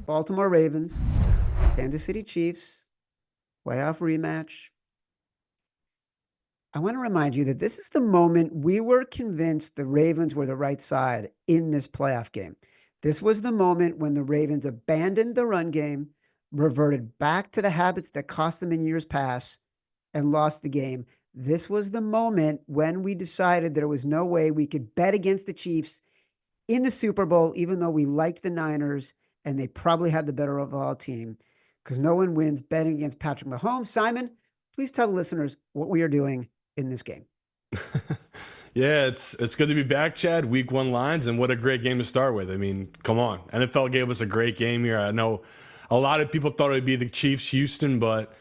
Baltimore Ravens, Kansas City Chiefs, playoff rematch. I want to remind you that this is the moment we were convinced the Ravens were the right side in this playoff game. This was the moment when the Ravens abandoned the run game, reverted back to the habits that cost them in years past, and lost the game. This was the moment when we decided there was no way we could bet against the Chiefs in the Super Bowl, even though we liked the Niners and they probably had the better overall team, because no one wins betting against Patrick Mahomes. Simon, please tell the listeners what we are doing in this game. Yeah, it's good to be back, Chad. Week 1 lines, and what a great game to start with. I mean, come on. NFL gave us a great game here. I know a lot of people thought it would be the Chiefs-Houston, but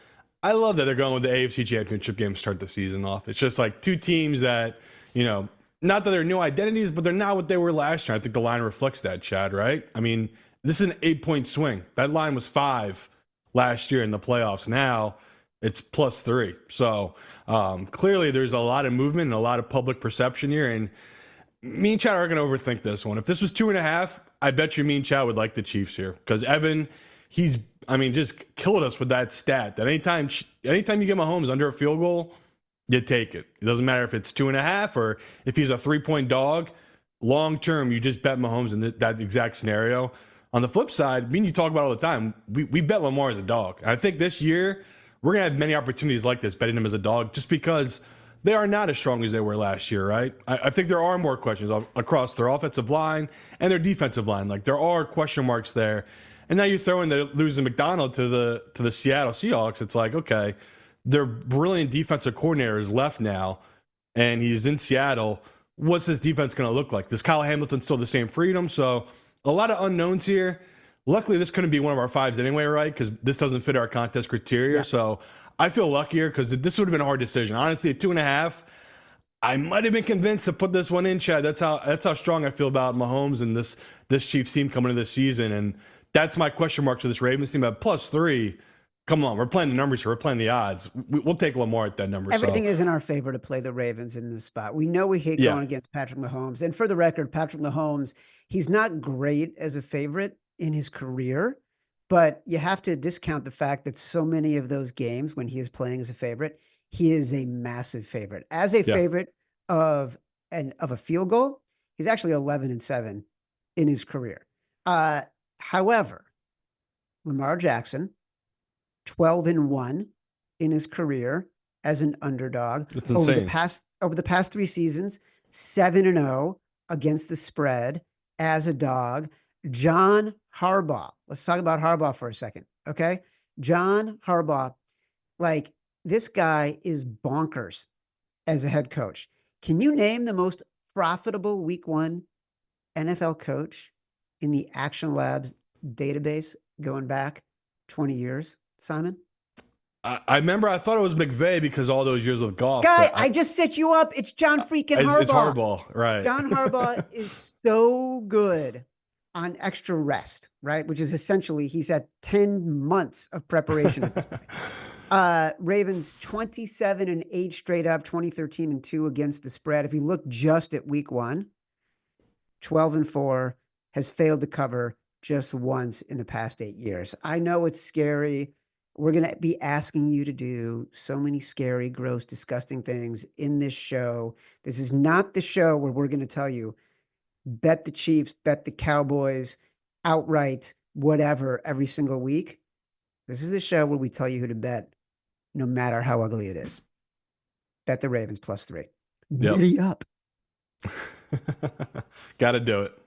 I love that they're going with the AFC Championship game to start the season off. It's just like two teams that, not that they're new identities, but they're not what they were last year. I think the line reflects that, Chad, right? I mean, this is an 8-point swing. That line was 5 last year in the playoffs. Now it's +3. So clearly there's a lot of movement and a lot of public perception here. And me and Chad are going to overthink this one. If this was 2.5, I bet you me and Chad would like the Chiefs here. Because Evan, just killed us with that stat. That anytime you get Mahomes under a field goal, you take it. It doesn't matter if it's 2.5 or if he's a 3-point dog. Long term, you just bet Mahomes in that exact scenario. On the flip side, you talk about it all the time, we bet Lamar as a dog. And I think this year, we're going to have many opportunities like this, betting him as a dog, just because they are not as strong as they were last year, right? I think there are more questions across their offensive line and their defensive line. Like, there are question marks there. And now you're throwing the losing McDonald to the Seattle Seahawks. It's like, okay, their brilliant defensive coordinator is left now, and he's in Seattle. What's this defense going to look like? Does Kyle Hamilton still have the same freedom? So a lot of unknowns here. Luckily, this couldn't be one of our 5s anyway, right? Because this doesn't fit our contest criteria. Yeah. So I feel luckier because this would have been a hard decision. Honestly, at 2.5, I might have been convinced to put this one in, Chad. That's how strong I feel about Mahomes and this Chiefs team coming into this season. And that's my question mark for this Ravens team at +3. Come on, we're playing the numbers here. We're playing the odds. We'll take Lamar at that number. Everything is in our favor to play the Ravens in this spot. We know we hate going against Patrick Mahomes. And for the record, Patrick Mahomes, he's not great as a favorite in his career, but you have to discount the fact that so many of those games when he is playing as a favorite, he is a massive favorite. As a favorite of a field goal, he's actually 11-7 in his career. However, Lamar Jackson, 12-1 in his career as an underdog. That's insane. Over the past 3 seasons, 7-0 against the spread as a dog. John Harbaugh. Let's talk about Harbaugh for a second, okay? John Harbaugh, like, this guy is bonkers as a head coach. Can you name the most profitable Week 1 NFL coach in the Action Labs database going back 20 years, Simon? I remember I thought it was McVay because all those years with golf. Guy, I just set you up. It's John freaking Harbaugh. It's Harbaugh, right. John Harbaugh is so good on extra rest, right? Which is essentially he's at 10 months of preparation at this point. Ravens 27-8 straight up, 20-13-2 against the spread. If you look just at Week 1, 12-4, has failed to cover just once in the past 8 years. I know it's scary. We're going to be asking you to do so many scary, gross, disgusting things in this show. This is not the show where we're going to tell you, bet the Chiefs, bet the Cowboys, outright, whatever, every single week. This is the show where we tell you who to bet, no matter how ugly it is. Bet the Ravens +3. Yep. Giddy up. Got to do it.